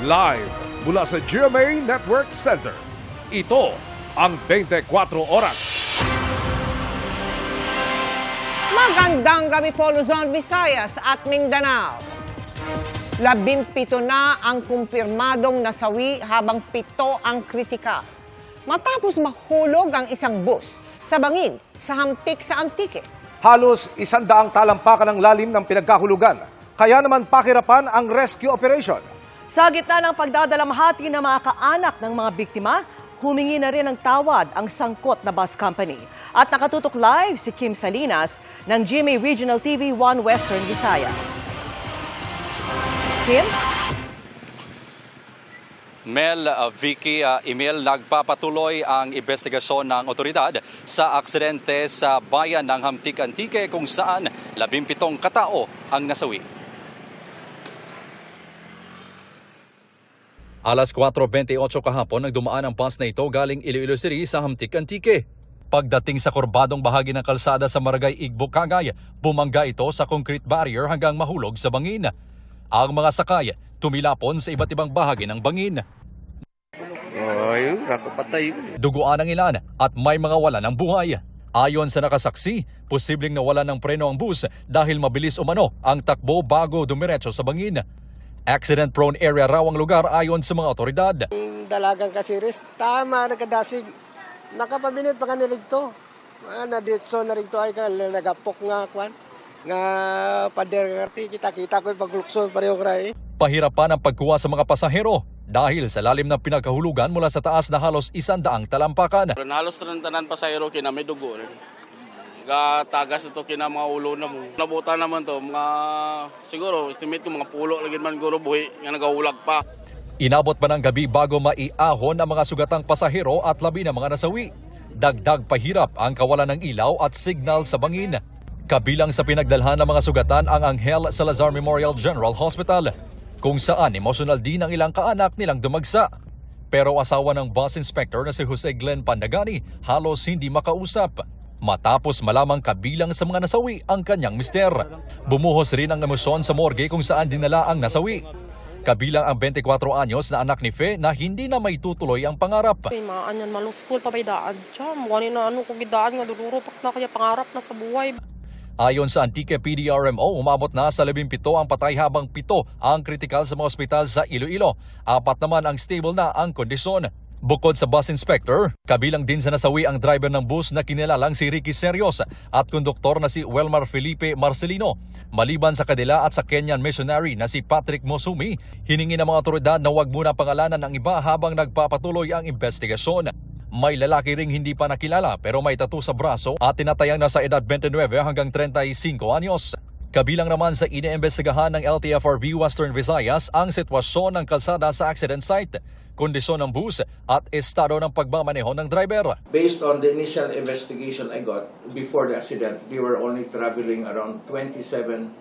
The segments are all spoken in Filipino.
Live mula sa GMA Network Center. Ito ang 24 Oras. Magandang gabi po Luzon, Visayas at Mindanao. 17 na ang kumpirmadong nasawi habang 7 ang kritikal. Matapos mahulog ang isang bus sa bangin sa Hamtik sa Antique. Halos 100 talampakan ng lalim ng pinagkahulugan. Kaya naman pakirapan ang rescue operation. Sa gitna ng pagdadalamhati ng mga kaanak ng mga biktima, humingi na rin ng tawad ang sangkot na bus company. At nakatutok live si Kim Salinas ng GMA Regional TV 1 Western Visayas. Kim? Vicky, Emil, nagpapatuloy ang investigasyon ng otoridad sa aksidente sa bayan ng Hamtik Antique kung saan 17 katao ang nasawi. Alas 4:28 kahapon nang dumaan ang bus na ito galing Iloilo City sa Hamtik Antique. Pagdating sa kurbadong bahagi ng kalsada sa Maragay Igbo, Cagay, bumangga ito sa concrete barrier hanggang mahulog sa bangin. Ang mga sakay tumilapon sa iba't ibang bahagi ng bangin. Duguan ang ilan at may mga wala ng buhay. Ayon sa nakasaksi, posibleng nawala ng preno ang bus dahil mabilis umano ang takbo bago dumiretso sa bangin. Accident-prone area raw ang lugar ayon sa mga otoridad. Dalagang kasiris, tama, nagkadasig. Nakapabinit pa kanilig to. Naditso na rin to ay nagapok nga kwan. Nga pader kita-kita ko yung paglukso pareho kray. Pahirapan ang pagkuha sa mga pasahero dahil sa lalim ng pinagkahulugan mula sa taas na halos 100 talampakan. Halos tanan pasahero kina may dugo rin. Tagas ito kina mga ulo na mo. Nabuta naman to, mga siguro estimate ko mga pulo lagi man guro buhi nga nagaulag pa. Inabot pa ng gabi bago maiahon ang mga sugatang pasahero at labi ng mga nasawi. Dagdag pahirap ang kawalan ng ilaw at signal sa bangin. Kabilang sa pinagdalhan ng mga sugatan ang Angel Salazar Memorial General Hospital, kung saan emosyonal din ang ilang kaanak nilang dumagsa. Pero asawa ng bus inspector na si Jose Glenn Pandagani halos hindi makausap. Matapos malamang kabilang sa mga nasawi ang kanyang mister. Bumuhos rin ang emosyon sa morgue kung saan dinala ang nasawi. Kabilang ang 24 anyos na anak ni Fe na hindi na may tutuloy ang pangarap. Maanyan maluskol pa may daan siya. Mukha na kung gidaan nga dururutak na kaya pangarap na sa buhay. Ayon sa Antique PDRMO, umabot na sa 17 ang patay habang 7 ang kritikal sa mga ospital sa Iloilo. 4 naman ang stable na ang kondisyon. Bukod sa bus inspector, kabilang din sa nasawi ang driver ng bus na kinilalang si Ricky Serios at konduktor na si Welmar Felipe Marcelino. Maliban sa kanila at sa Kenyan missionary na si Patrick Mosumi, hiningi ng mga otoridad na huwag muna pangalanan ng iba habang nagpapatuloy ang investigasyon. May lalaki ring hindi pa nakilala pero may tattoo sa braso at tinatayang nasa edad 29 hanggang 35 anyos. Kabilang naman sa iniimbestigahan ng LTFRB Western Visayas ang sitwasyon ng kalsada sa accident site, kondisyon ng bus at estado ng pagmamaneho ng driver. Based on the initial investigation I got before the accident, we were only traveling around 27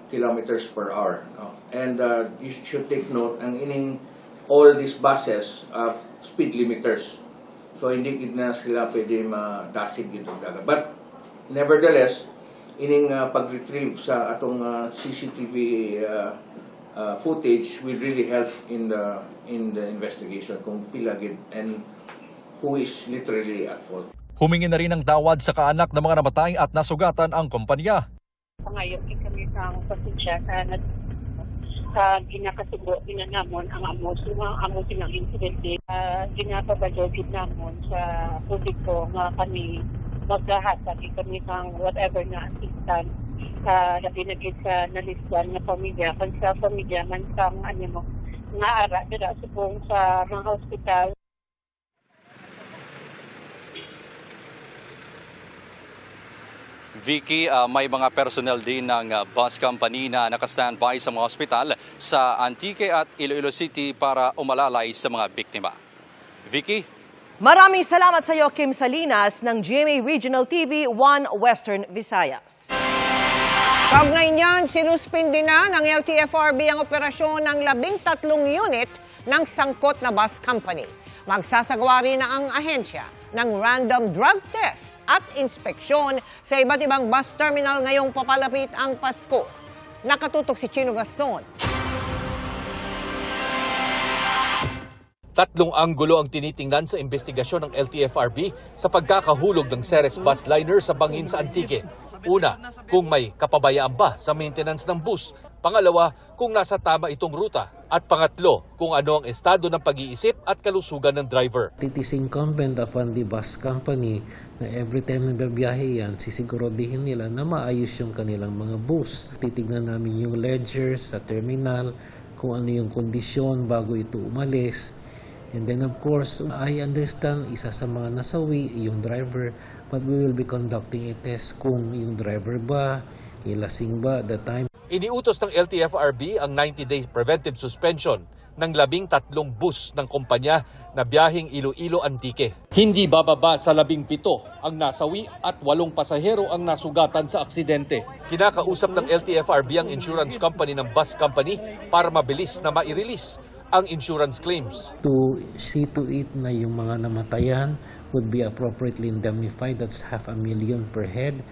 kilometers per hour. And you should take note, ang ining all these buses have speed limiters. So hindi na sila pwede madasig dito dagat. But nevertheless, ining pag-retrieve sa atong CCTV footage will really help in the investigation kung pila gid and who is literally at fault. Humingi na rin ng tawad sa kaanak ng mga namatay at nasugatan ang kumpanya. Pangayon kami sang pasensya sa ginakasubo namon ang amos ng insidente. Ginapabadogid namon sa publiko nga kami maglahatag kami ng whatever na assistance labi na gid sa nalisdan na pamilya kan sa pamilya man sa nga ara dira subong sa mga hospital. Vicky, may mga personnel din ng bus company na naka-standby sa mga ospital sa Antique at Iloilo City para umalalay sa mga biktima. Vicky? Maraming salamat sa iyo, Kim Salinas ng GMA Regional TV 1 Western Visayas. Kaugnay niyan, sinuspindi na ng LTFRB ang operasyon ng 13 unit ng sangkot na bus company. Magsasagawa rin na ang ahensya ng random drug test at inspeksyon sa iba't ibang bus terminal ngayong papalapit ang Pasko. Nakatutok si Chino Gaston. Tatlong anggulo ang tinitingnan sa investigasyon ng LTFRB sa pagkakahulog ng Ceres bus liner sa bangin sa Antique. Una, kung may kapabayaan ba sa maintenance ng bus. Pangalawa, kung nasa tama itong ruta. At pangatlo, kung ano ang estado ng pag-iisip at kalusugan ng driver. It is incumbent upon the bus company na every time nagbabiyahe yan, sisigurodihin nila na maayos yung kanilang mga bus. Titignan namin yung ledgers sa terminal, kung ano yung kondisyon bago ito umalis. And then of course, I understand isa sa mga nasawi yung driver, but we will be conducting a test kung yung driver ba, ilasing ba at the time. Iniutos ng LTFRB ang 90-day preventive suspension ng 13 bus ng kumpanya na biyaheng Iloilo-Antique. Hindi bababa sa 17 ang nasawi at 8 pasahero ang nasugatan sa aksidente. Kinakausap ng LTFRB ang insurance company ng bus company para mabilis na ma-release ang insurance claims. To see to it na yung mga namatayan would be appropriately indemnified, that's $500,000 per head,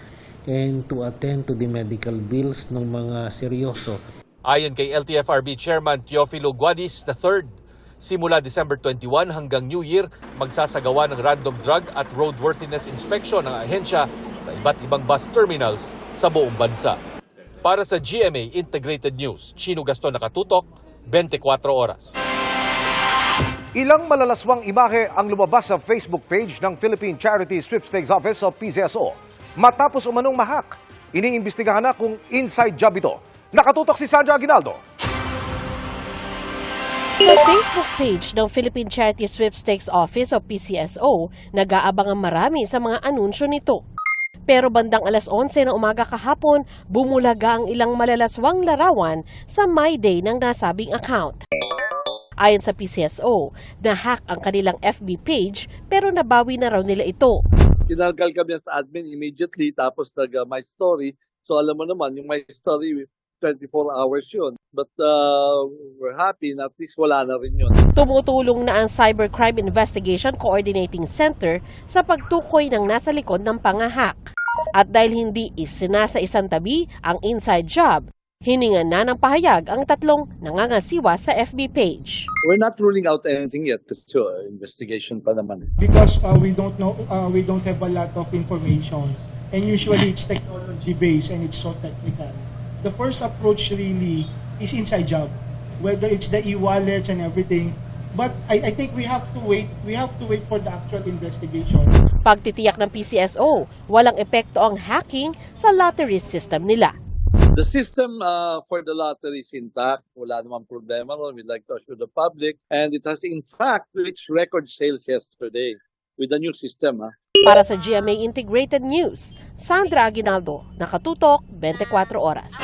and to attend to the medical bills ng mga seryoso. Ayon kay LTFRB Chairman Teofilo Guadis III, simula December 21 hanggang New Year, magsasagawa ng random drug at roadworthiness inspection ng ahensya sa iba't ibang bus terminals sa buong bansa. Para sa GMA Integrated News, Chino Gaston nakatutok, 24 oras. Ilang malalaswang imahe ang lumabas sa Facebook page ng Philippine Charity Sweepstakes Office o PCSO. Matapos umanong mahak, iniimbestigahan na kung inside job ito. Nakatutok si Sandra Aguinaldo. Sa Facebook page ng Philippine Charity Sweepstakes Office o PCSO, nag-aabang ang marami sa mga anunsyo nito. Pero bandang alas 11 ng umaga kahapon, bumulaga ang ilang malalaswang larawan sa My Day ng nasabing account. Ayon sa PCSO, na-hack ang kanilang FB page pero nabawi na raw nila ito. Kinalkal kami sa admin immediately tapos nag-My Story. So alam mo naman, yung My Story, 24 hours yun. But we're happy na at least wala na rin yun. Tumutulong na ang Cybercrime Investigation Coordinating Center sa pagtukoy ng nasa likod ng pangahak. At dahil hindi isinasa isang tabi ang inside job, hiningan na ng pahayag ang tatlong nangangasiwa sa FB page. We're not ruling out anything yet. So, investigation pa naman. Because we don't know, we don't have a lot of information. And usually it's technology based and it's so technical. The first approach really is inside job, whether it's the e-wallets and everything. But I think we have to wait for the actual investigation. Pagtitiyak ng PCSO, walang epekto ang hacking sa lottery system nila. The system for the lottery is intact. Wala namang problema. We'd like to assure the public. And it has in fact reached record sales yesterday with the new system. Para sa GMA Integrated News, Sandra Aguinaldo, nakatutok 24 oras.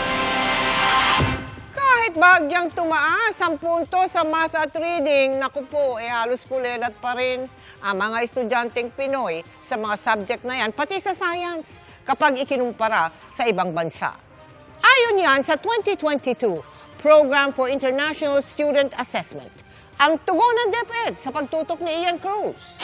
Kahit bagyang tumaas ang punto sa math at reading, naku po, halos kulelat pa rin ang mga estudyanteng Pinoy sa mga subject na yan, pati sa science, kapag ikinumpara sa ibang bansa. Ayon yan sa 2022 Program for International Student Assessment, ang tugon ng DepEd sa pagtutok ni Ian Cruz.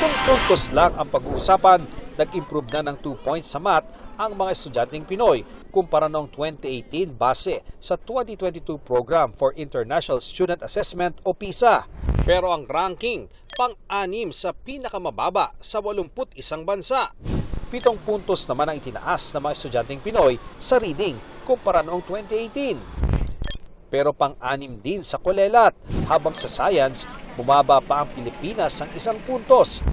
Kung puntos lang ang pag-uusapan, nag-improve na ng 2 points sa math ang mga estudyanteng Pinoy kumpara noong 2018 base sa 2022 Program for International Student Assessment o PISA. Pero ang ranking, pang-anim sa pinakamababa sa 81 bansa. 7 puntos naman ang itinaas ng mga estudyanteng Pinoy sa reading kumpara noong 2018. Pero pang-anim din sa kulelat, habang sa science, bumaba pa ang Pilipinas ng 1 puntos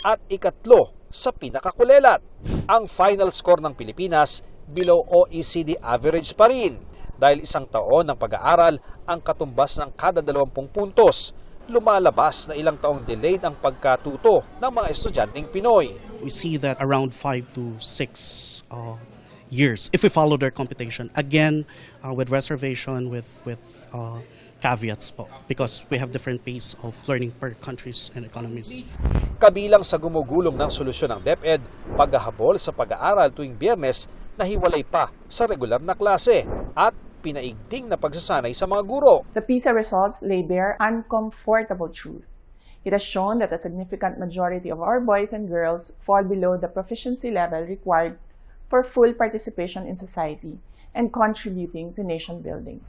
at ikatlo sa pinakakulelat. Ang final score ng Pilipinas below OECD average pa rin dahil 1 taon ng pag-aaral ang katumbas ng kada 20 puntos. Lumalabas na ilang taong delayed ang pagkatuto ng mga estudyanteng Pinoy. We see that around 5 to 6 years if we follow their computation. Again, with reservation, with caveats po, because we have different pace of learning per countries and economies. Kabilang sa gumugulong ng solusyon ng DepEd, paghahabol sa pag-aaral tuwing Biyernes na hiwalay pa sa regular na klase at pinaigting na pagsasanay sa mga guro. The PISA results lay bare uncomfortable truth. It has shown that a significant majority of our boys and girls fall below the proficiency level required for full participation in society and contributing to nation building.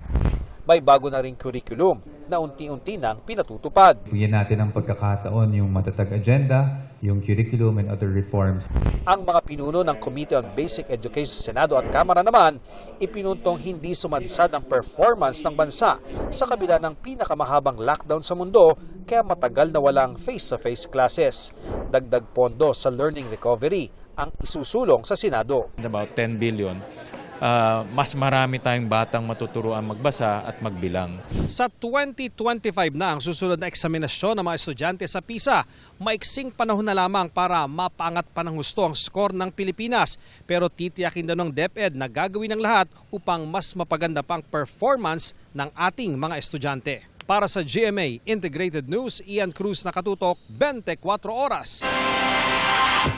may bago na ring curriculum na unti-unti nang pinatutupad. Bigyan natin ng pagkakataon yung matatag agenda, yung curriculum and other reforms. Ang mga pinuno ng Committee on Basic Education sa Senado at Kamara naman, ipinuntong hindi sumadsad ang performance ng bansa sa kabila ng pinakamahabang lockdown sa mundo kaya matagal na walang face-to-face classes. Dagdag pondo sa learning recovery ang isusulong sa Senado. About 10 billion. Mas marami tayong batang matuturuan magbasa at magbilang. Sa 2025 na ang susunod na eksaminasyon ng mga estudyante sa PISA, maiksing panahon na lamang para mapaangat pa ng husto ang score ng Pilipinas. Pero titiyakin daw ng DepEd na gagawin ng lahat upang mas mapaganda pang performance ng ating mga estudyante. Para sa GMA Integrated News, Ian Cruz, nakatutok, 24 oras.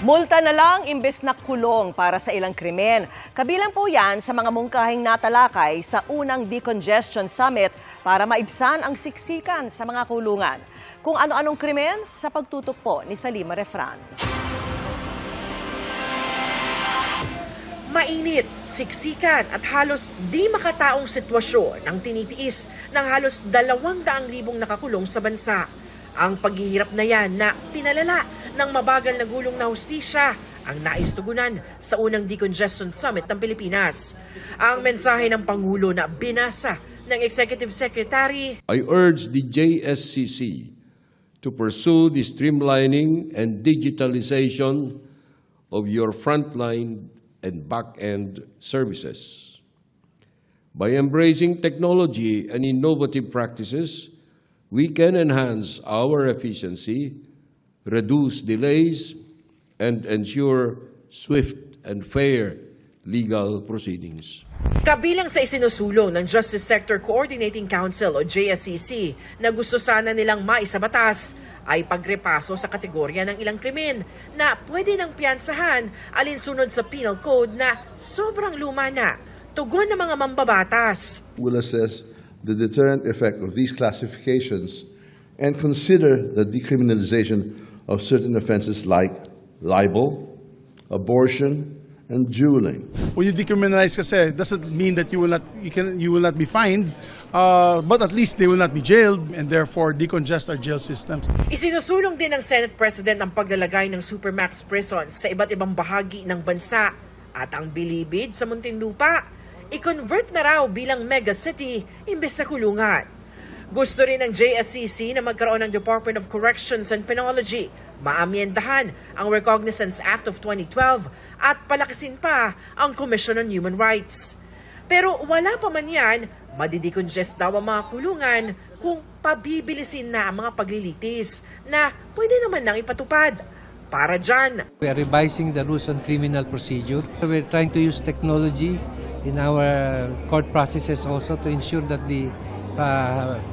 Multa na lang imbes na kulong para sa ilang krimen. Kabilang po yan sa mga mungkahing natalakay sa unang Decongestion Summit para maibsan ang siksikan sa mga kulungan. Kung ano-anong krimen, sa pagtutok po ni Salima Refran. Mainit, siksikan at halos di makataong sitwasyon ang tinitiis ng halos 200,000 nakakulong sa bansa. Ang paghihirap na yan na pinalala ng mabagal na gulong na hustisya ang naistugunan sa unang Decongestion Summit ng Pilipinas. Ang mensahe ng Pangulo na binasa ng Executive Secretary, I urge the JSCC to pursue the streamlining and digitalization of your frontline and back-end services. By embracing technology and innovative practices, we can enhance our efficiency, reduce delays, and ensure swift and fair legal proceedings. Kabilang sa isinusulong ng Justice Sector Coordinating Council o JSCC na gusto sana nilang maisabatas ay pagrepaso sa kategorya ng ilang krimen na pwede nang piyansahan alinsunod sa Penal Code na sobrang luma na, tugon ng mga mambabatas. We'll assess the deterrent effect of these classifications and consider the decriminalization of certain offenses like libel, abortion, and dueling. When you decriminalize kasi, doesn't mean that you will not be fined, but at least they will not be jailed and therefore decongest our jail systems. Isinusulong din ng Senate President ang paglalagay ng Supermax prisons sa iba't ibang bahagi ng bansa at ang Bilibid sa Muntinlupa i-convert na raw bilang mega city imbes na kulungan. Gusto rin ng JSCC na magkaroon ng Department of Corrections and Penology, maamyendahan ang Recognizance Act of 2012 at palakasin pa ang Commission on Human Rights. Pero wala pa man yan, madidecongest daw ang mga kulungan kung pabibilisin na ang mga paglilitis na pwede naman nang ipatupad. Para dyan, we are revising the rules on criminal procedure. We're trying to use technology in our court processes also to ensure that the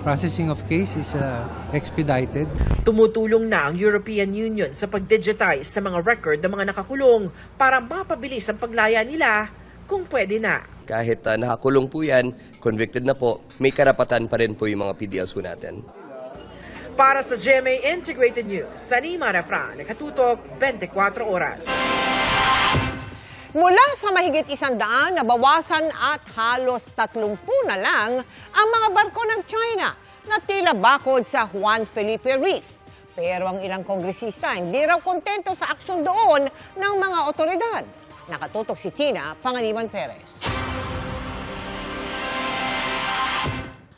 processing of cases is expedited. Tumutulong na ang European Union sa pag-digitize sa mga record ng mga nakakulong para mapabilis ang paglaya nila kung pwede na. Kahit nakakulong po yan, convicted na po, may karapatan pa rin po yung mga PDLs po natin. Para sa GMA Integrated News, Salima Refran, nakatutok 24 oras. Mula sa mahigit 100, nabawasan at halos 30 na lang ang mga barko ng China na tila bakod sa Juan Felipe Reef. Pero ang ilang kongresista hindi raw kontento sa aksyon doon ng mga otoridad. Nakatutok si Tina Panganiban Perez.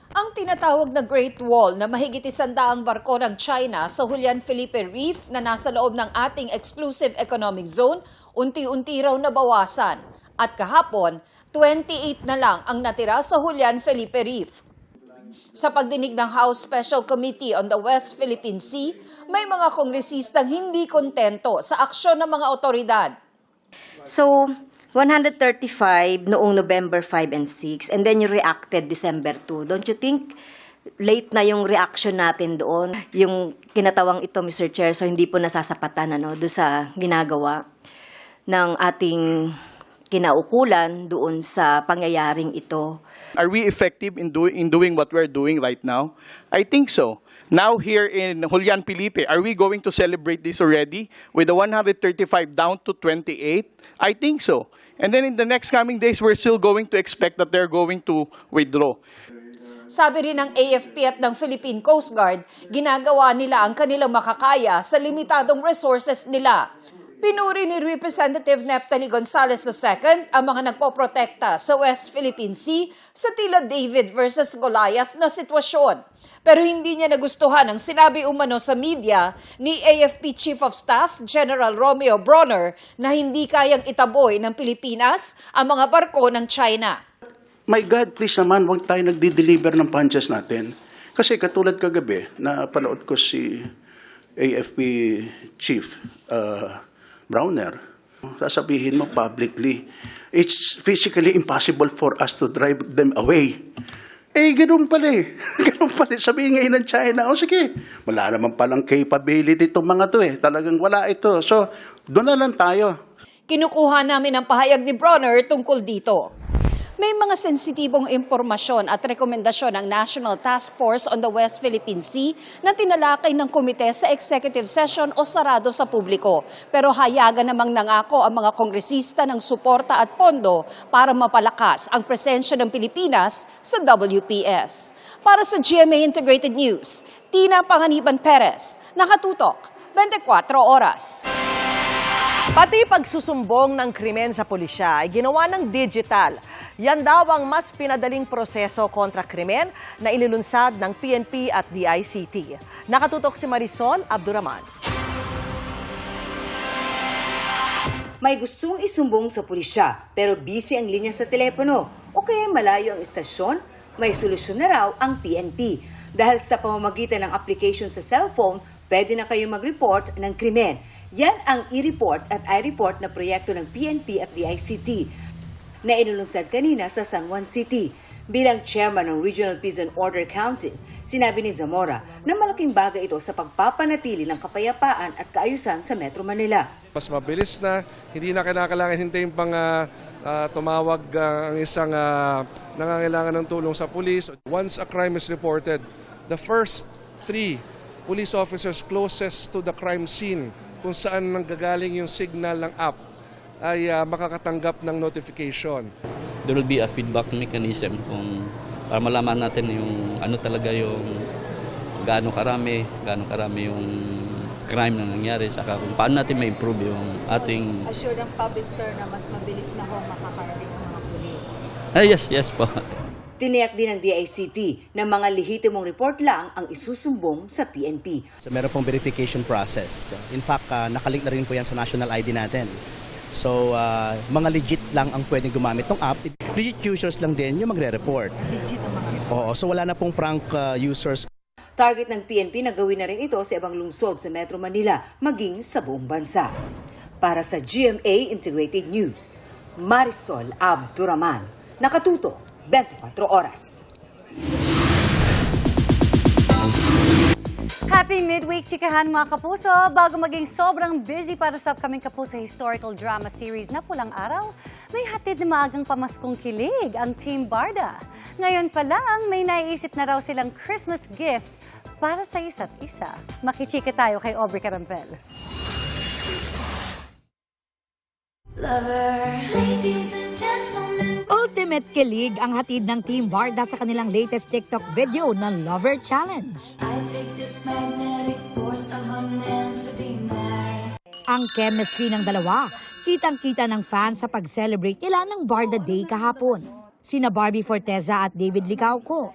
Ang tinatawag na Great Wall na mahigit 100 barko ng China sa Juan Felipe Reef na nasa loob ng ating exclusive economic zone, unti-unti raw nabawasan. At kahapon, 28 na lang ang natira sa Juan Felipe Reef. Sa pagdinig ng House Special Committee on the West Philippine Sea, may mga kongresistang hindi kontento sa aksyon ng mga otoridad. So, 135 noong November 5 and 6, and then you reacted December 2. Don't you think late na yung reaction natin doon? Yung kinatawang ito, Mr. Chair, so hindi po nasasapatan doon sa ginagawa ng ating kinaukulan doon sa pangyayaring ito. Are we effective in doing what we're doing right now? I think so. Now here in Juan Felipe, are we going to celebrate this already with the 135 down to 28? I think so. And then in the next coming days, we're still going to expect that they're going to withdraw. Sabi rin ng AFP at ng Philippine Coast Guard, ginagawa nila ang kanilang makakaya sa limitadong resources nila. Pinuri ni Representative Neptali Gonzales II ang mga nagpoprotekta sa West Philippine Sea sa tila David versus Goliath na sitwasyon. Pero hindi niya nagustuhan ang sinabi umano sa media ni AFP Chief of Staff General Romeo Bronner na hindi kayang itaboy ng Pilipinas ang mga barko ng China. My God, please naman, huwag tayo nagdi-deliver ng punches natin. Kasi katulad kagabi, napanood ko si AFP Chief Browner. Sasabihin mo publicly, it's physically impossible for us to drive them away. Ganun pala eh. Ganun pala. Sabihin ngayon ng China, sige, wala naman palang capability itong mga to eh. Talagang wala ito. So, doon na lang tayo. Kinukuha namin ang pahayag ni Bronner tungkol dito. May mga sensitibong impormasyon at rekomendasyon ng National Task Force on the West Philippine Sea na tinalakay ng komite sa executive session o sarado sa publiko. Pero hayagan namang nangako ang mga kongresista ng suporta at pondo para mapalakas ang presensya ng Pilipinas sa WPS. Para sa GMA Integrated News, Tina Panganiban Perez, nakatutok, 24 oras. Pati pagsusumbong ng krimen sa pulisya ay ginawa ng digital. Yan daw ang mas pinadaling proseso kontra krimen na ililunsad ng PNP at DICT. Nakatutok si Marisol Abduraman. May gustong isumbong sa pulisya pero busy ang linya sa telepono o kaya malayo ang istasyon, may solusyon na raw ang PNP. Dahil sa pamamagitan ng application sa cellphone, pwede na kayo mag-report ng krimen. Yan ang e-report at i-report na proyekto ng PNP at DICT na inulunsad kanina sa San Juan City. Bilang chairman ng Regional Peace and Order Council, sinabi ni Zamora na malaking bagay ito sa pagpapanatili ng kapayapaan at kaayusan sa Metro Manila. Mas mabilis na, hindi na kailangan hintayin pang tumawag ang isang nangangailangan ng tulong sa pulis. Once a crime is reported, the first 3 police officers closest to the crime scene kung saan nanggagaling yung signal ng app ay makakatanggap ng notification. There will be a feedback mechanism para malaman natin yung ano talaga yung gaano karami yung crime na nangyari, saka kung paano natin ma-improve yung ating... Assure ng public, sir, na mas mabilis na makakarating ng mga pulis. Yes po. Tiniyak din ng DICT na mga lehitimong report lang ang isusumbong sa PNP. So meron pong verification process. In fact, nakalink na rin po yan sa national ID natin. So mga legit lang ang pwedeng gumamit ng app. Legit users lang din yung magre-report. Legit ang mga report? Oo, so wala na pong prank users. Target ng PNP na gawin na rin ito sa ibang lungsod sa Metro Manila, maging sa buong bansa. Para sa GMA Integrated News, Marisol Abduraman, nakatuto 24 oras. Happy midweek, chikahan mga kapuso! Bago maging sobrang busy para sa upcoming Kapuso historical drama series na Pulang Araw, may hatid na maagang pamaskong kilig ang Team Barda. Ngayon pa lang, may naiisip na raw silang Christmas gift para sa isa't isa. Makichika tayo kay Aubrey Carampel. Ultimate kilig ang hatid ng Team Barda sa kanilang latest TikTok video na Lover Challenge. Ang chemistry ng dalawa, kitang-kita ng fans sa pag-celebrate nila ng Barda Day kahapon. Sina Barbie Forteza at David Licauco.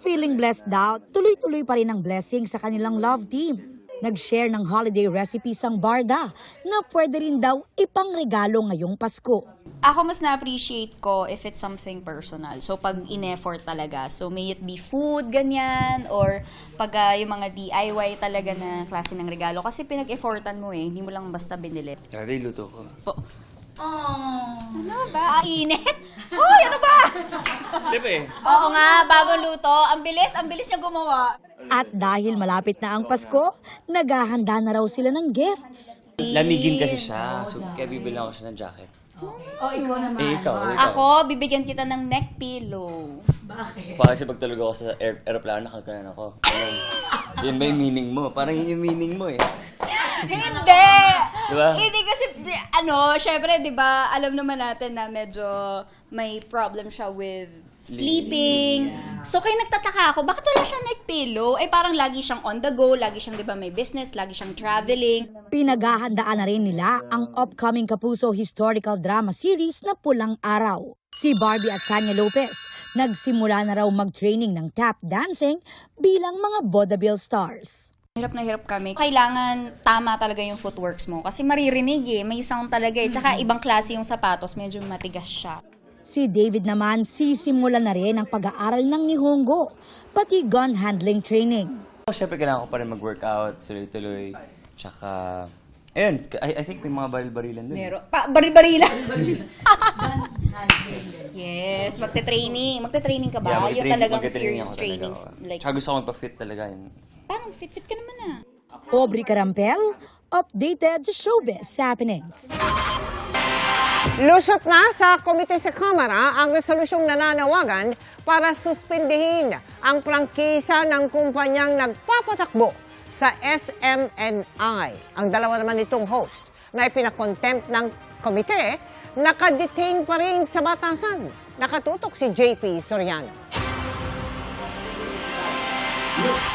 #feeling blessed daw, tuloy-tuloy pa rin ang blessing sa kanilang love team. Nag-share ng holiday recipes ang Barda na pwede rin daw ipangregalo ngayong Pasko. Ako mas na-appreciate ko if it's something personal. So pag in-effort talaga. So may it be food, ganyan, or pag yung mga DIY talaga na klase ng regalo. Kasi pinag-effortan mo hindi mo lang basta binili. Grabe, luto ko. Ano ba? Init? Hoy, ano ba? Diba Oo nga, bagong luto. Ang bilis niya gumawa. At dahil malapit na ang Pasko, naghahanda na raw sila ng gifts. Lamigin kasi siya, so kaya bibilang ako siya ng jacket. Ikaw naman. Ikaw. Ako, bibigyan kita ng neck pillow. Bakit? Kasi pag tulog ako sa aeroplano, nakaganan ako. Yun ba yung meaning mo? Parang yun yung meaning mo Hindi! Diba? Hindi kasi, syempre, di ba, alam naman natin na medyo may problem siya with sleeping. So kaya nagtataka ako, bakit wala siyang neck pillow? Eh parang lagi siyang on the go, lagi siyang 'di ba may business, lagi siyang traveling. Pinaghahandaan na rin nila ang upcoming Kapuso historical drama series na Pulang Araw. Si Barbie at Sanya Lopez nagsimula na raw mag-training ng tap dancing bilang mga vaudeville stars. Hirap na hirap kami. Kailangan tama talaga yung footworks mo kasi maririnig may sound talaga Tsaka ibang klase yung sapatos, medyo matigas siya. Si David naman sisimula na rin ang pag-aaral ng Nihongo, pati gun handling training. Siyempre kailangan ko pa rin mag-workout, tuloy-tuloy. Tsaka, ayun, I think may mga baril-barilan din. Meron. Baril-barilan? Yes, magte-training. Magte-training ka ba? Yung talagang serious training. Like, tsaka gusto ko magpa-fit talaga yun. Parang fit-fit ka naman Aubrey Carampel, updated sa showbiz happenings. Lusot na sa komite sa Kamara ang resolusyong nananawagan para suspindihin ang prangkisa ng kumpanyang nagpapatakbo sa SMNI. Ang dalawa naman itong host na ipinakontempt ng komite, nakadetain pa rin sa batasan. Nakatutok si JP Soriano.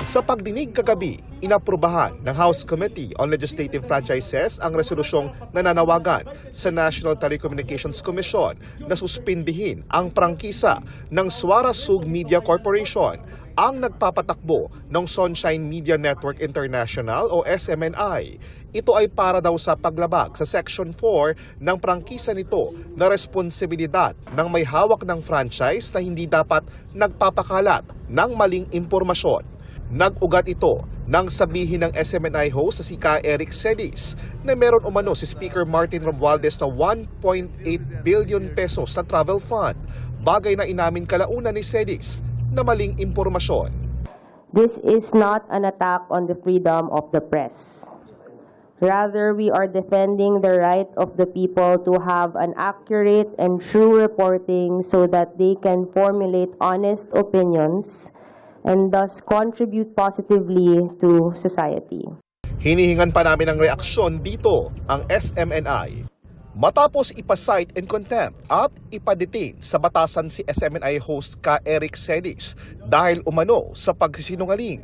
Sa pagdinig kagabi, inaprubahan ng House Committee on Legislative Franchises ang resolusyong nananawagan sa National Telecommunications Commission na suspindihin ang prangkisa ng Suara Sug Media Corporation, ang nagpapatakbo ng Sunshine Media Network International o SMNI. Ito ay para daw sa paglabag sa Section 4 ng prangkisa nito na responsibilidad ng may hawak ng franchise na hindi dapat nagpapakalat ng maling impormasyon. Nag-ugat ito nang sabihin ng SMNI host na si Ka Eric Celis na meron umano si Speaker Martin Romualdez na 1.8 billion pesos na travel fund, bagay na inamin kalaunan ni Celis na maling impormasyon. This is not an attack on the freedom of the press. Rather, we are defending the right of the people to have an accurate and true reporting so that they can formulate honest opinions and thus contribute positively to society. Hinihingan pa namin ng reaksyon dito ang SMNI. Matapos ipasight in contempt at ipadetain sa batasan si SMNI host Ka Eric Celis dahil umano sa pagsisinungaling.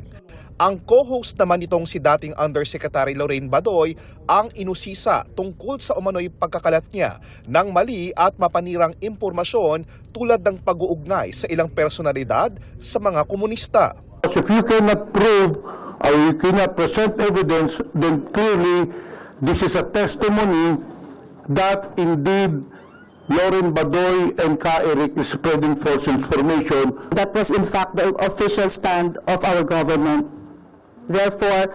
Ang co-host naman nitong si dating Undersecretary Lorraine Badoy ang inusisa tungkol sa umano'y pagkakalat niya ng mali at mapanirang impormasyon tulad ng pag-uugnay sa ilang personalidad sa mga komunista. If you cannot prove or you cannot present evidence, then clearly this is a testimony that indeed Lorraine Badoy and Ka Eric is spreading false information. That was in fact the official stand of our government. Therefore,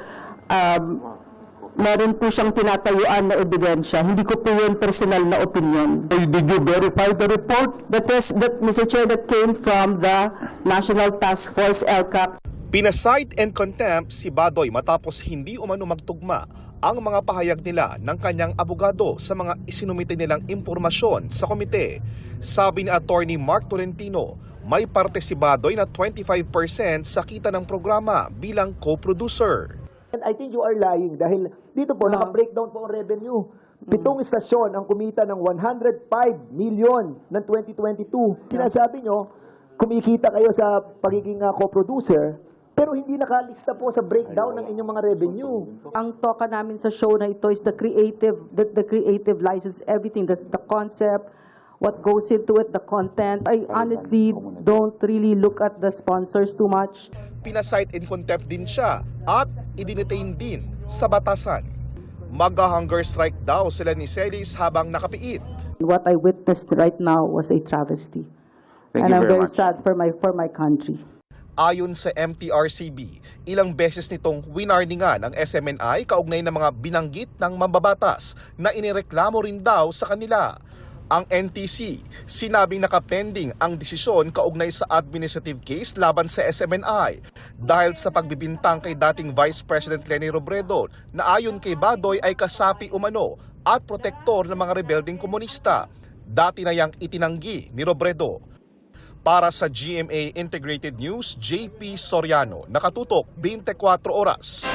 meron po siyang tinatayuan na ebidensya. Hindi ko po yun personal na opinion. Did you verify the report? That, Mr. Chair, that came from the National Task Force, LCAC. Pinasight and contempt si Badoy matapos hindi umano magtugma ang mga pahayag nila ng kanyang abogado sa mga isinumite nilang impormasyon sa komite. Sabi ni Attorney Mark Tolentino, may parte si Badoy na 25% sa kita ng programa bilang co-producer. And I think you are lying dahil dito po naka-breakdown po ang revenue. 7 istasyon ang kumita ng 105 million ng 2022. Sinasabi nyo, kumikita kayo sa pagiging co-producer, pero hindi nakalista po sa breakdown ng inyong mga revenue. Ang toka namin sa show na ito is the creative license, everything, the concept, what goes into it, the content. I honestly don't really look at the sponsors too much. Pinasight in contempt din siya at idinitain din sa batasan. Mag-hunger strike daw sila ni Celis habang nakapiit. What I witnessed right now was a travesty. And I'm very sad for my country. Ayon sa MTRCB, ilang beses nitong winarningan ng SMNI kaugnay ng mga binanggit ng mambabatas na inireklamo rin daw sa kanila. Ang NTC, sinabing nakapending ang desisyon kaugnay sa administrative case laban sa SMNI dahil sa pagbibintang kay dating Vice President Leni Robredo na ayon kay Badoy ay kasapi umano at protektor ng mga rebelding komunista. Dati na yang itinanggi ni Robredo. Para sa GMA Integrated News, JP Soriano, nakatutok 24 oras.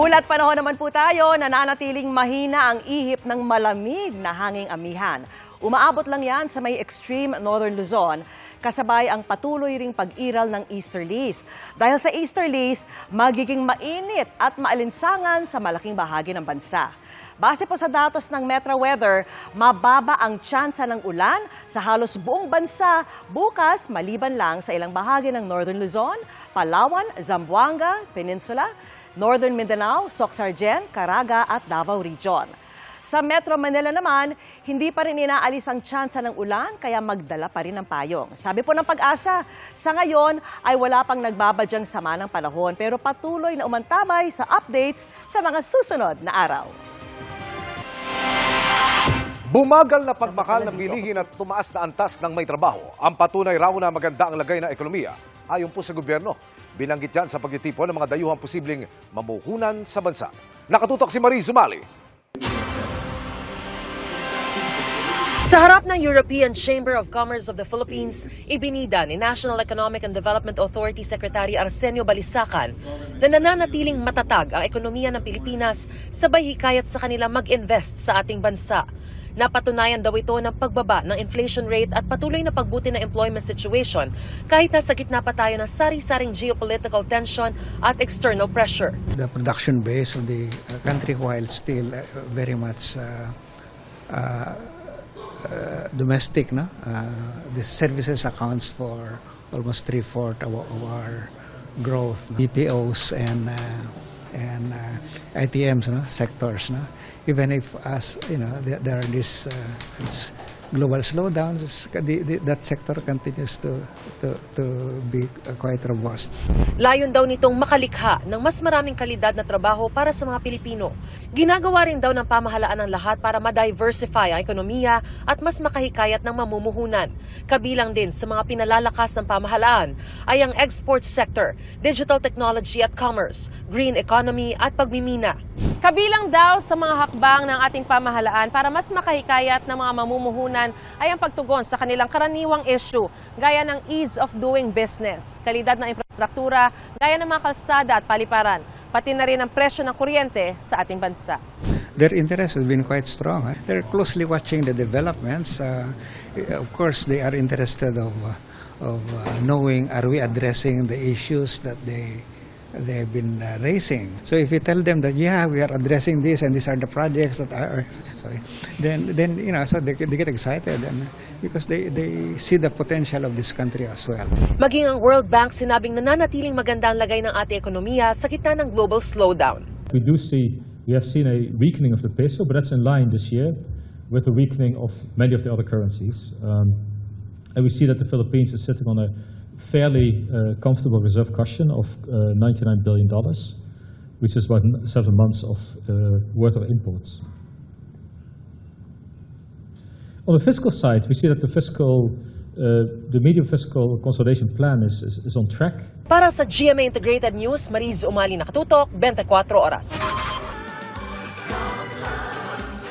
Mulat panahon naman po tayo, nananatiling mahina ang ihip ng malamig na hanging amihan. Umaabot lang yan sa may extreme northern Luzon, kasabay ang patuloy ring pag-iral ng easterlies. Dahil sa easterlies, magiging mainit at maalinsangan sa malaking bahagi ng bansa. Base po sa datos ng Metro Weather, mababa ang tsansa ng ulan sa halos buong bansa bukas maliban lang sa ilang bahagi ng Northern Luzon, Palawan, Zamboanga, Peninsula, Northern Mindanao, Soc-Sargen, Caraga at Davao Region. Sa Metro Manila naman, hindi pa rin inaalis ang tsansa ng ulan kaya magdala pa rin ng payong. Sabi po ng Pag-asa, sa ngayon ay wala pang nagbabadyang sama ng panahon pero patuloy na umantabay sa updates sa mga susunod na araw. Bumagal na pagmahal ng bilihin at tumaas na antas ng may trabaho ang patunay raw na maganda ang lagay ng ekonomiya ayon po sa gobyerno. Binanggit yan sa pagtitipon ng mga dayuhang posibleng mamuhunan sa bansa. Nakatutok si Marie Zumali. Sa harap ng European Chamber of Commerce of the Philippines, ibinida ni National Economic and Development Authority Secretary Arsenio Balisacan na nananatiling matatag ang ekonomiya ng Pilipinas sabay hikayat sa kanila mag-invest sa ating bansa. Napatunayan daw ito ng pagbaba ng inflation rate at patuloy na pagbuti ng employment situation kahit nasa gitna pa tayo ng sari-saring geopolitical tension at external pressure. The production base of the country, while still very much domestic, no? The services accounts for almost 3/4 of our growth. BPOs and ITMs, no? Sectors, no? Even if there are these global slowdowns, that sector continues to be quite robust. Layon daw nitong makalikha ng mas maraming kalidad na trabaho para sa mga Pilipino. Ginagawa rin daw ng pamahalaan ng lahat para ma-diversify ang ekonomiya at mas makahikayat ng mamumuhunan. Kabilang din sa mga pinalalakas ng pamahalaan ay ang export sector, digital technology at commerce, green economy at pagmimina. Kabilang daw sa mga hakbang ng ating pamahalaan para mas makahikayat ng mga mamumuhunan ay ang pagtugon sa kanilang karaniwang issue gaya ng ease of doing business, kalidad ng infrastruktura, gaya ng mga kalsada at paliparan, pati na rin ang presyo ng kuryente sa ating bansa. Their interest has been quite strong. They're closely watching the developments. Of course, they are interested of knowing, are we addressing the issues that they've been raising. So if you tell them that, yeah, we are addressing this and these are the projects that are, then so they get excited and because they see the potential of this country as well. Maging ang World Bank sinabing nananatiling maganda ang lagay ng ating ekonomiya sa gitna ng global slowdown. We have seen a weakening of the peso, but that's in line this year with the weakening of many of the other currencies. And we see that the Philippines is sitting on a fairly comfortable reserve cushion of $99 billion, which is about 7 months of worth of imports. On the fiscal side, we see that the medium fiscal consolidation plan is on track. Para sa GMA Integrated News, Mariz Umali, nakatutok, 24 oras.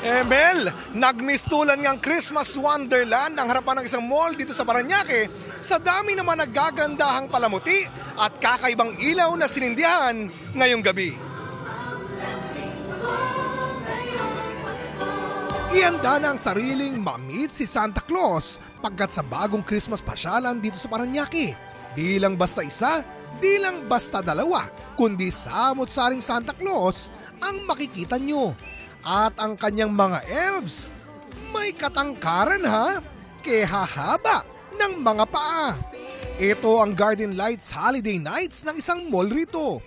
Emel, nagmistulan ngang Christmas Wonderland ang harapan ng isang mall dito sa Parañaque sa dami naman naggagandahang palamuti at kakaibang ilaw na sinindihan ngayong gabi. Ihanda na ang sariling ma-meet si Santa Claus pagkat sa bagong Christmas pasyalan dito sa Parañaque. Di lang basta isa, di lang basta dalawa, kundi samot-saring Santa Claus ang makikita nyo. At ang kanyang mga elves, may katangkaran kaya hahaba ng mga paa. Ito ang Garden Lights Holiday Nights ng isang mall rito.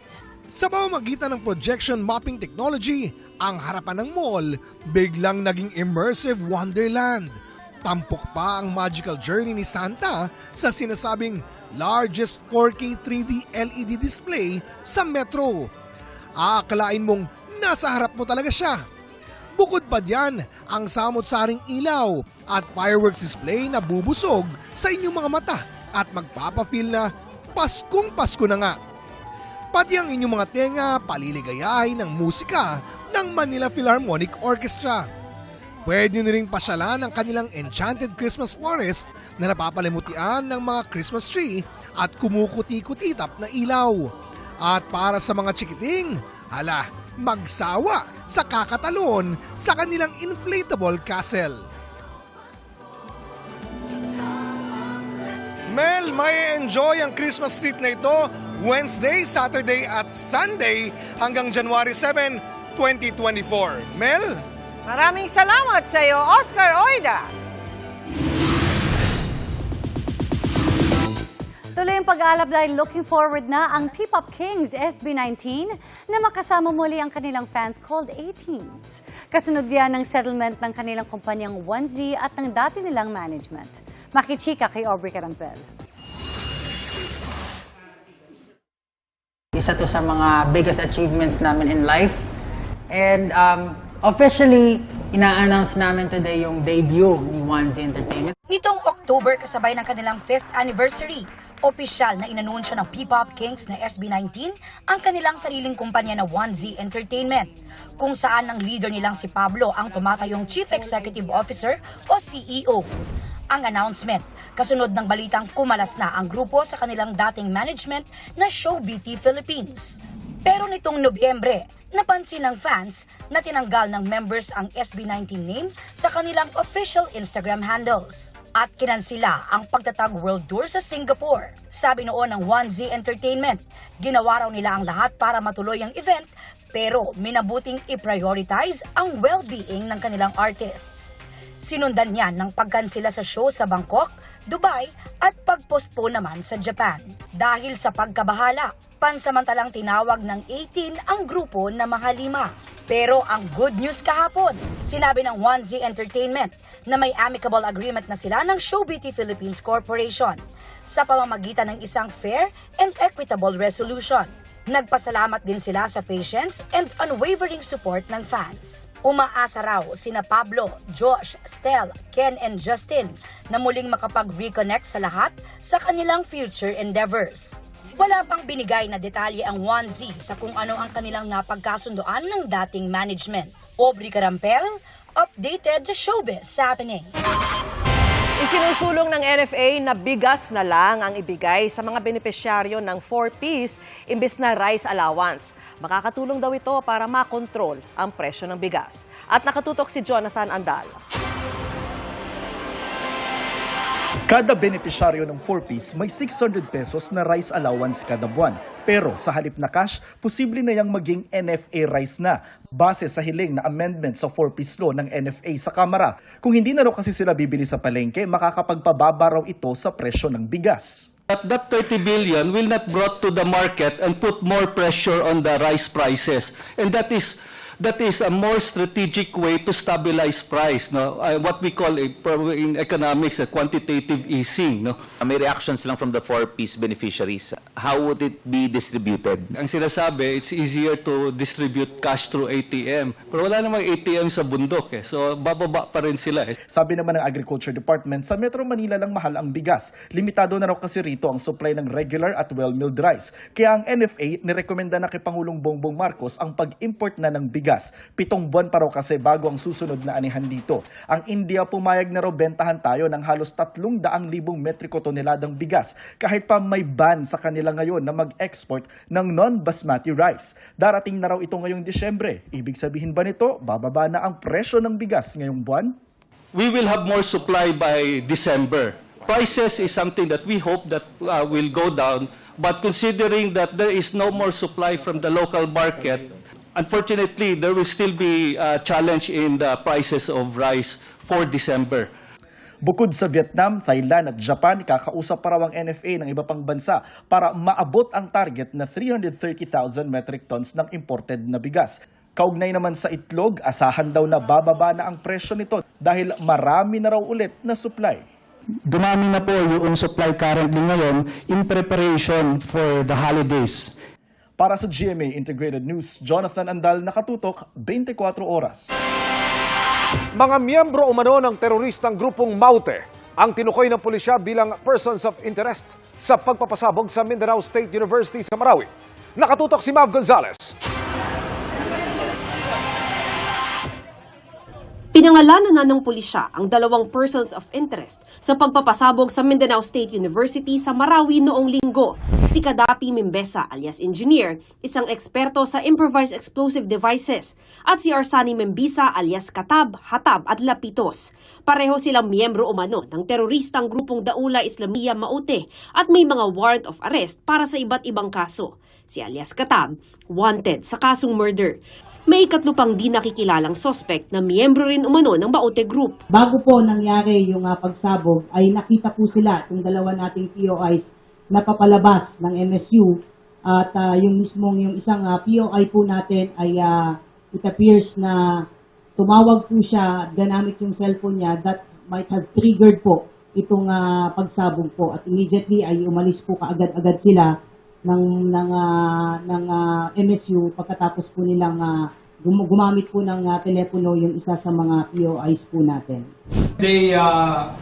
Sa pamamagitan ng projection mapping technology, ang harapan ng mall biglang naging immersive wonderland. Tampok pa ang magical journey ni Santa sa sinasabing largest 4K 3D LED display sa metro. Aakalain mong nasa harap mo talaga siya. Bukod pa diyan, ang samot-saring ilaw at fireworks display na bubusog sa inyong mga mata at magpapafeel na Paskong Pasko na nga. Pati ang inyong mga tenga paliligayahin ng musika ng Manila Philharmonic Orchestra. Pwede nyo ring pasyalan ang kanilang Enchanted Christmas Forest na napapalimutian ng mga Christmas tree at kumukuti-kutitap na ilaw. At para sa mga chikiting, magsawa sa kakatalon sa kanilang inflatable castle. Mel, may enjoy ang Christmas treat na ito Wednesday, Saturday at Sunday hanggang January 7, 2024. Mel? Maraming salamat sa iyo, Oscar Oida. Tuloy ang pag-aalab dahil looking forward na ang P-Pop Kings SB19 na makasama muli ang kanilang fans called 18s. Kasunod yan ng settlement ng kanilang kumpanyang 1Z at ng dati nilang management. Makichika kay Aubrey Carampel. Isa to sa mga biggest achievements namin in life. And officially, ina-announce namin today yung debut ni 1Z Entertainment. Nitong October, kasabay ng kanilang 5th anniversary, opisyal na inanunsyo ng P-Pop Kings na SB19 ang kanilang sariling kumpanya na 1Z Entertainment, kung saan ang leader nilang si Pablo ang tumatayong Chief Executive Officer o CEO. Ang announcement, kasunod ng balitang kumalas na ang grupo sa kanilang dating management na Showbiz Philippines. Pero nitong Nobyembre, napansin ng fans na tinanggal ng members ang SB19 name sa kanilang official Instagram handles. At kinansila ang pagtatag World Tour sa Singapore. Sabi noon ng 1Z Entertainment, ginawa raw nila ang lahat para matuloy ang event, pero minabuting i-prioritize ang well-being ng kanilang artists. Sinundan niyan ng pagkansila sa show sa Bangkok, Dubai at pagpostpone naman sa Japan. Dahil sa pagkabahala, pansamantalang tinawag ng 18 ang grupo na Mahalima. Pero ang good news kahapon, sinabi ng 1Z Entertainment na may amicable agreement na sila ng Showbiz Philippines Corporation sa pamamagitan ng isang fair and equitable resolution. Nagpasalamat din sila sa patience and unwavering support ng fans. Umaasa raw sina Pablo, Josh, Stel, Ken and Justin na muling makapag-reconnect sa lahat sa kanilang future endeavors. Wala pang binigay na detalye ang 1Z sa kung ano ang kanilang napagkasundoan ng dating management. Aubrey Carampel, updated sa Showbiz Happenings. Isinusulong ng NFA na bigas na lang ang ibigay sa mga benepisyaryo ng 4-piece imbes na rice allowance. Makakatulong daw ito para makontrol ang presyo ng bigas. At nakatutok si Jonathan Andal. Kada benepisyaryo ng 4-piece may 600 pesos na rice allowance kada buwan. Pero sa halip na cash, posible na yang maging NFA rice na base sa hiling na amendment sa 4-piece law ng NFA sa Kamara. Kung hindi na raw kasi sila bibili sa palengke, makakapagpababa raw ito sa presyo ng bigas. But that 30 billion will not brought to the market and put more pressure on the rice prices. And that is a more strategic way to stabilize price, no? What we call in economics a quantitative easing, no? May reactions lang from the 4-piece beneficiaries. How would it be distributed? Ang sinasabi, it's easier to distribute cash through ATM. Pero wala namang ATM sa bundok eh. So bababa pa rin sila eh. Sabi naman ng Agriculture Department, sa Metro Manila lang mahal ang bigas. Limitado na raw kasi rito ang supply ng regular at well-milled rice. Kaya ang NFA nirekomenda na kay Pangulong Bongbong Marcos ang pag-import na ng bigas. 7 buwan pa raw kasi bago ang susunod na anihan dito. Ang India pumayag na raw bentahan tayo ng halos 300,000 metriko toneladang bigas kahit pa may ban sa kanila ngayon na mag-export ng non-basmati rice. Darating na raw ito ngayong Disyembre. Ibig sabihin ba nito, bababa na ang presyo ng bigas ngayong buwan? We will have more supply by December. Prices is something that we hope that will go down, but considering that there is no more supply from the local market, unfortunately, there will still be a challenge in the prices of rice for December. Bukod sa Vietnam, Thailand at Japan, kakausap pa raw ang NFA ng iba pang bansa para maabot ang target na 330,000 metric tons ng imported na bigas. Kaugnay naman sa itlog, asahan daw na bababa na ang presyo nito dahil marami na raw ulit na supply. Dumami na po yung supply currently ngayon in preparation for the holidays. Para sa GMA Integrated News, Jonathan Andal, nakatutok 24 oras. Mga miyembro umano ng teroristang grupong Maute ang tinukoy ng pulisya bilang persons of interest sa pagpapasabog sa Mindanao State University sa Marawi. Nakatutok si Mav Gonzalez. Pinangalanan na ng pulisya ang 2 persons of interest sa pagpapasabog sa Mindanao State University sa Marawi noong linggo. Si Kadapi Mimbesa alias Engineer, isang eksperto sa improvised explosive devices, at si Arsani Membisa alias Katab, Hatab at Lapitos. Pareho silang miyembro umano ng teroristang grupong Daula Islamiyah Maute at may mga warrant of arrest para sa iba't ibang kaso. Si alias Katab, wanted sa kasong murder. May 3 pang di nakikilalang suspect na miyembro rin umano ng Maute Group. Bago po nangyari yung pagsabog ay nakita po sila itong 2 nating POIs na papalabas ng MSU at yung isang POI po natin ay it appears na tumawag po siya gamit yung cellphone niya that might have triggered po itong pagsabog po at immediately ay umalis po kaagad-agad sila ng MSU pagkatapos po nilang gumamit po ng telepono yung isa sa mga POIs po natin. They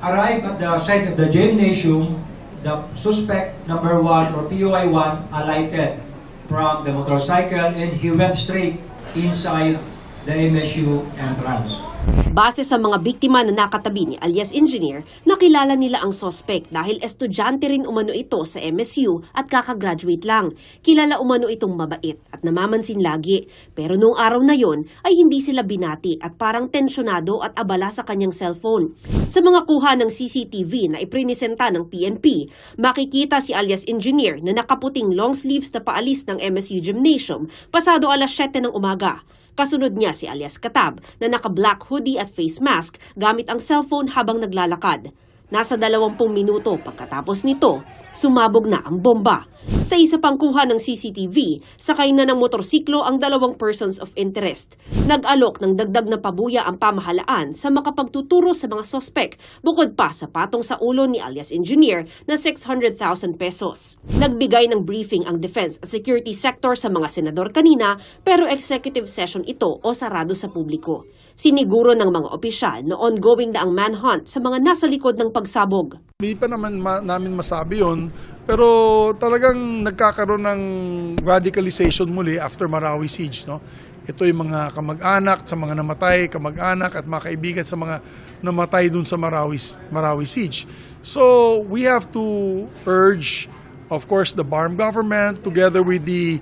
arrived at the site of the gymnasium. The suspect number 1 or POI 1 alighted from the motorcycle and he went straight inside the MSU entrance. Base sa mga biktima na nakatabi ni alias Engineer, nakilala nila ang suspect dahil estudyante rin umano ito sa MSU at kakagraduate lang. Kilala umano itong mabait at namamansin lagi. Pero noong araw na yon ay hindi sila binati at parang tensyonado at abala sa kanyang cellphone. Sa mga kuha ng CCTV na iprinisenta ng PNP, makikita si alias Engineer na nakaputing long sleeves na paalis ng MSU Gymnasium pasado alas 7 ng umaga. Kasunod niya si alias Katab na naka-black hoodie at face mask gamit ang cellphone habang naglalakad. Nasa 20 minuto pagkatapos nito, sumabog na ang bomba. Sa isa pang kuha ng CCTV, sakay na ng motorsiklo ang 2 persons of interest. Nag-alok ng dagdag na pabuya ang pamahalaan sa makapagtuturo sa mga sospek bukod pa sa patong sa ulo ni alias Engineer na 600,000 pesos. Nagbigay ng briefing ang defense at security sector sa mga senador kanina pero executive session ito o sarado sa publiko. Siniguro ng mga opisyal na ongoing na ang manhunt sa mga nasa likod ng pagsabog. Hindi pa naman namin masabi yun, pero talagang nagkakaroon ng radicalization muli after Marawi siege. No? Ito yung mga kamag-anak sa mga namatay, kamag-anak at mga kaibigan sa mga namatay dun sa Marawi siege. So we have to urge, of course, the BARM government together with the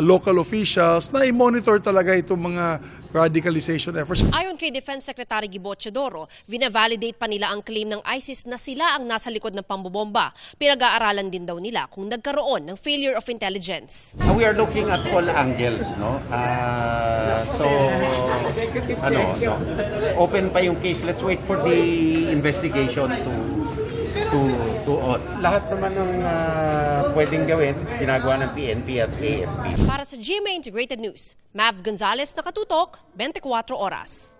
local officials na i-monitor talaga itong mga radicalization efforts. Ayon kay Defense Secretary Gibo Teodoro, vina-validate pa nila ang claim ng ISIS na sila ang nasa likod ng pambobomba. Pinag-aaralan din daw nila kung nagkaroon ng failure of intelligence. We are looking at all angles, no? Open pa yung case. Let's wait for the investigation to lahat naman ng pwedeng gawin, ginagawa ng PNP at AFP. Para sa GMA Integrated News, Mav Gonzalez, nakatutok, 24 oras.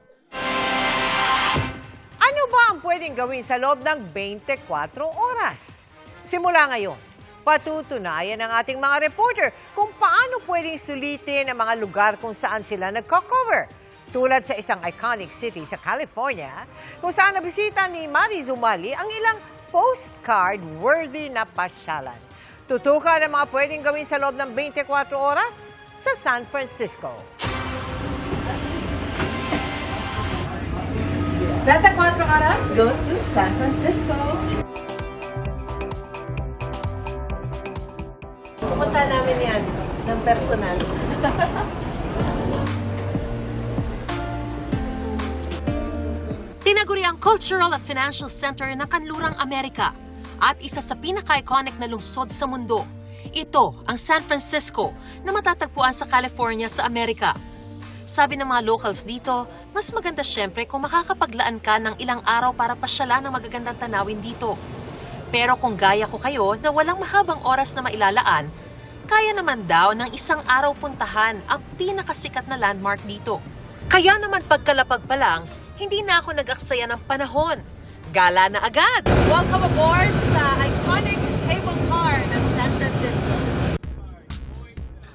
Ano ba ang pwedeng gawin sa loob ng 24 oras? Simula ngayon, patutunayan ng ating mga reporter kung paano pwedeng sulitin ang mga lugar kung saan sila nagko-cover. Tulad sa isang iconic city sa California, kung saan nabisita ni Mari Zumali ang ilang postcard-worthy na pasyalan. Tutukan ang mga pwedeng gawin sa loob ng 24 oras sa San Francisco. 24 oras goes to San Francisco. Pupunta namin yan ng personal. Tinaguri ang cultural at financial center ng Kanlurang Amerika at isa sa pinaka-iconic na lungsod sa mundo. Ito ang San Francisco na matatagpuan sa California sa Amerika. Sabi ng mga locals dito, mas maganda syempre kung makakapaglaan ka ng ilang araw para pasyalan ng magagandang tanawin dito. Pero kung gaya ko kayo na walang mahabang oras na mailalaan, kaya naman daw ng isang araw puntahan ang pinakasikat na landmark dito. Kaya naman pagkalapag pa lang, hindi na ako nag-aksaya ng panahon. Gala na agad! Welcome aboard sa iconic cable car ng San Francisco.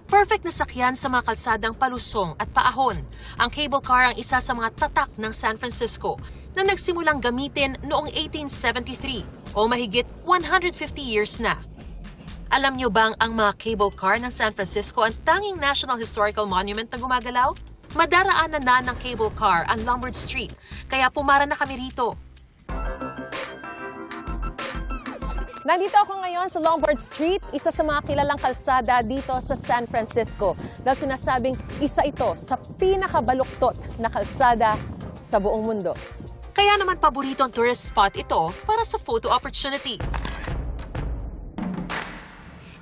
Perfect na sakyan sa mga kalsadang palusong at paahon. Ang cable car ang isa sa mga tatak ng San Francisco na nagsimulang gamitin noong 1873 o mahigit 150 years na. Alam niyo bang ang mga cable car ng San Francisco ang tanging National Historical Monument na gumagalaw? Madaraanan na ng cable car ang Lombard Street, kaya pumara na kami rito. Nandito ako ngayon sa Lombard Street, isa sa mga kilalang kalsada dito sa San Francisco. Dahil sinasabing isa ito sa pinakabaluktot na kalsada sa buong mundo. Kaya naman paboritong tourist spot ito para sa photo opportunity.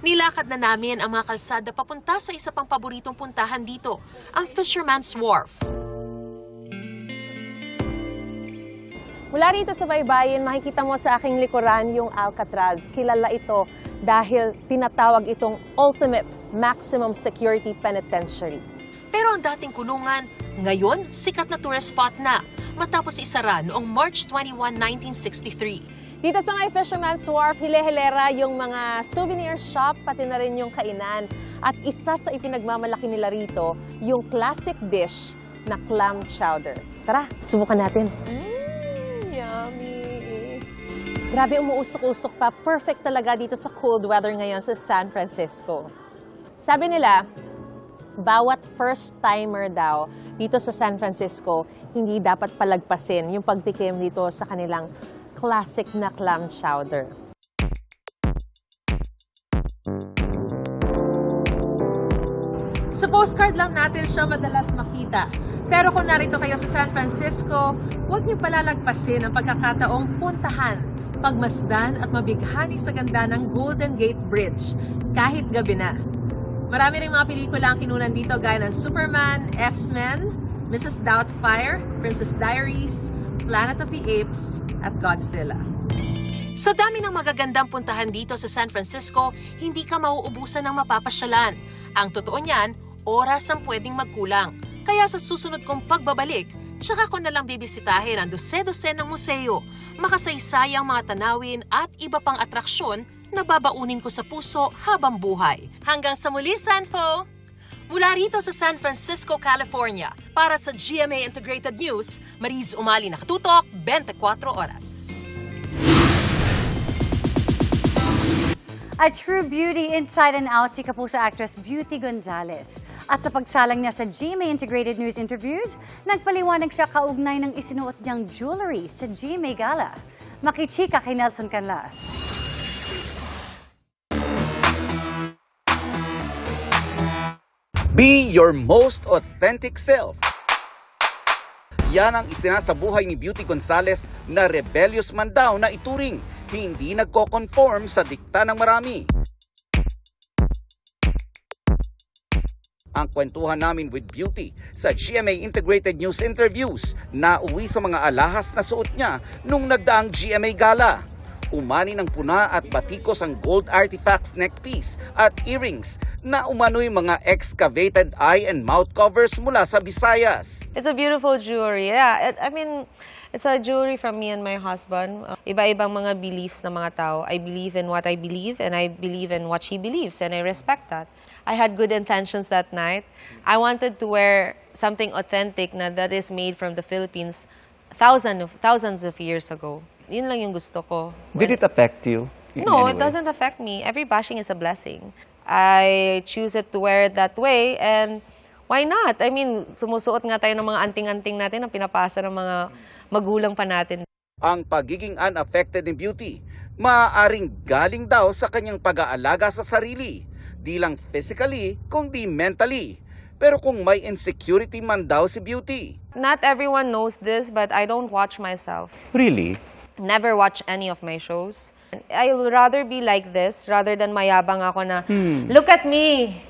Nilakad na namin ang mga kalsada papunta sa isa pang paboritong puntahan dito, ang Fisherman's Wharf. Mula rito sa baybayin, makikita mo sa aking likuran yung Alcatraz. Kilala ito dahil tinatawag itong Ultimate Maximum Security Penitentiary. Pero ang dating kulungan, ngayon sikat na tourist spot na matapos isara noong March 21, 1963. Dito sa may Fisherman's Wharf, hile-hilera yung mga souvenir shop, pati na rin yung kainan. At isa sa ipinagmamalaki nila rito, yung classic dish na clam chowder. Tara, subukan natin. Yummy! Grabe, umuusok-usok pa. Perfect talaga dito sa cold weather ngayon sa San Francisco. Sabi nila, bawat first-timer daw dito sa San Francisco, hindi dapat palagpasin yung pagtikim dito sa kanilang classic na clam chowder. Sa postcard lang natin siya madalas makita. Pero kung narito kayo sa San Francisco, huwag niyo palalagpasin ang pagkakataong puntahan, pagmasdan at mabighani sa ganda ng Golden Gate Bridge, kahit gabi na. Marami ring mga pelikula ang kinunan dito gaya ng Superman, X-Men, Mrs. Doubtfire, Princess Diaries, Planet of the Apes, at Godzilla. Sa dami ng magagandang puntahan dito sa San Francisco, hindi ka mauubusan ng mapapasyalan. Ang totoo niyan, oras ang pwedeng magkulang. Kaya sa susunod kong pagbabalik, tsaka ko nalang bibisitahin ang dose-dose ng museo, makasaysay ang mga tanawin at iba pang atraksyon na babaunin ko sa puso habang buhay. Hanggang sa muli, Sanfo! Mula rito sa San Francisco, California, para sa GMA Integrated News, Mariz Umali nakatutok, 24 oras. A true beauty inside and out si kapuso actress Beauty Gonzalez. At sa pagsalang niya sa GMA Integrated News interviews, nagpaliwanag siya kaugnay ng isinuot niyang jewelry sa GMA Gala. Makichika kay Nelson Canlas. Be your most authentic self. Yan ang isinasabuhay ni Beauty Gonzalez na rebellious man daw na ituring. Hindi nagko-conform sa dikta ng marami. Ang kwentuhan namin with Beauty sa GMA Integrated News interviews na uwi sa mga alahas na suot niya nung nagdaang GMA Gala. Umani ng puna at batikos ang gold artifacts neckpiece at earrings na umano'y mga excavated eye and mouth covers mula sa Visayas. It's a beautiful jewelry. Yeah, it's a jewelry from me and my husband. Iba-ibang mga beliefs ng mga tao. I believe in what I believe and I believe in what she believes and I respect that. I had good intentions that night. I wanted to wear something authentic na that is made from the Philippines thousands of years ago. Yun lang yung gusto ko. Did it affect you? No, it doesn't affect me. Every bashing is a blessing. I choose it to wear it that way and why not? I mean, sumusuot nga tayo ng mga anting-anting natin na pinapasa ng mga magulang pa natin. Ang pagiging unaffected ni Beauty, maaaring galing daw sa kanyang pag-aalaga sa sarili. Di lang physically, kundi mentally. Pero kung may insecurity man daw si Beauty. Not everyone knows this, but I don't watch myself. Really? Never watch any of my shows. I would rather be like this rather than mayabang ako na, look at me!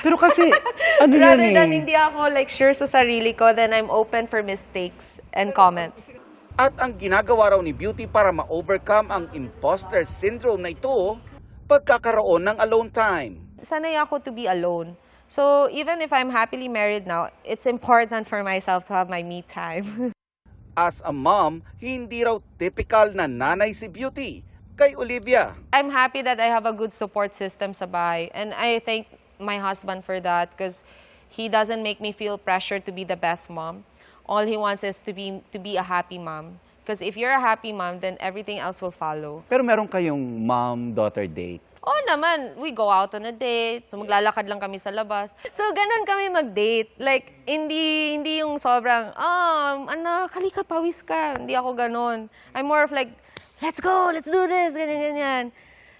Pero kasi, ano rather yan than hindi ako like sure sa sarili ko, then I'm open for mistakes and comments. At ang ginagawa raw ni Beauty para ma-overcome ang imposter syndrome na ito, pagkakaroon ng alone time. Sanay ako to be alone. So even if I'm happily married now, it's important for myself to have my me time. As a mom, hindi raw typical na nanay si Beauty kay Olivia. I'm happy that I have a good support system sa bahay. And I thank my husband for that because he doesn't make me feel pressure to be the best mom. All he wants is to be a happy mom. Because if you're a happy mom, then everything else will follow. Pero meron kayong mom-daughter date. Oo naman, we go out on a date, so maglalakad lang kami sa labas. So, ganun kami mag-date. Like, hindi yung sobrang, anak, halika, pawis ka. Hindi ako ganun. I'm more of like, let's go, let's do this, ganyan.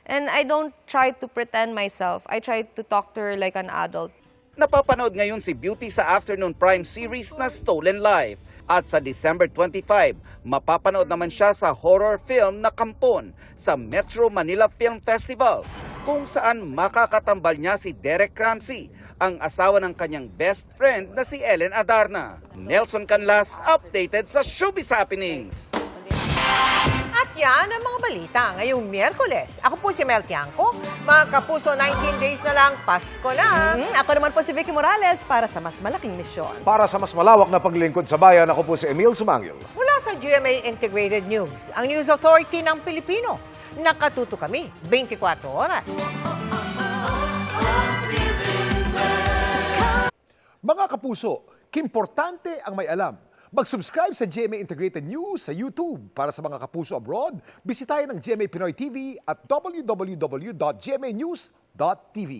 And I don't try to pretend myself. I try to talk to her like an adult. Napapanood ngayon si Beauty sa afternoon prime series na Stolen Life. At sa December 25, mapapanood naman siya sa horror film na Kampon sa Metro Manila Film Festival, kung saan makakatambal niya si Derek Ramsey, ang asawa ng kanyang best friend na si Ellen Adarna. Nelson Canlas, updated sa Showbiz Happenings. At yan ang mga balita ngayong Miyerkules. Ako po si Mel Tiangco. Mga kapuso, 19 days na lang, Pasko na. Ako naman po si Vicky Morales para sa mas malaking misyon. Para sa mas malawak na paglilingkod sa bayan, ako po si Emil Sumangil. Mula sa GMA Integrated News, ang News Authority ng Pilipino. Nakatuto kami 24 oras. Mga kapuso, kimportante ang may alam. Mag-subscribe sa GMA Integrated News sa YouTube. Para sa mga kapuso abroad, bisitahin ang GMA Pinoy TV at www.gmanews.tv.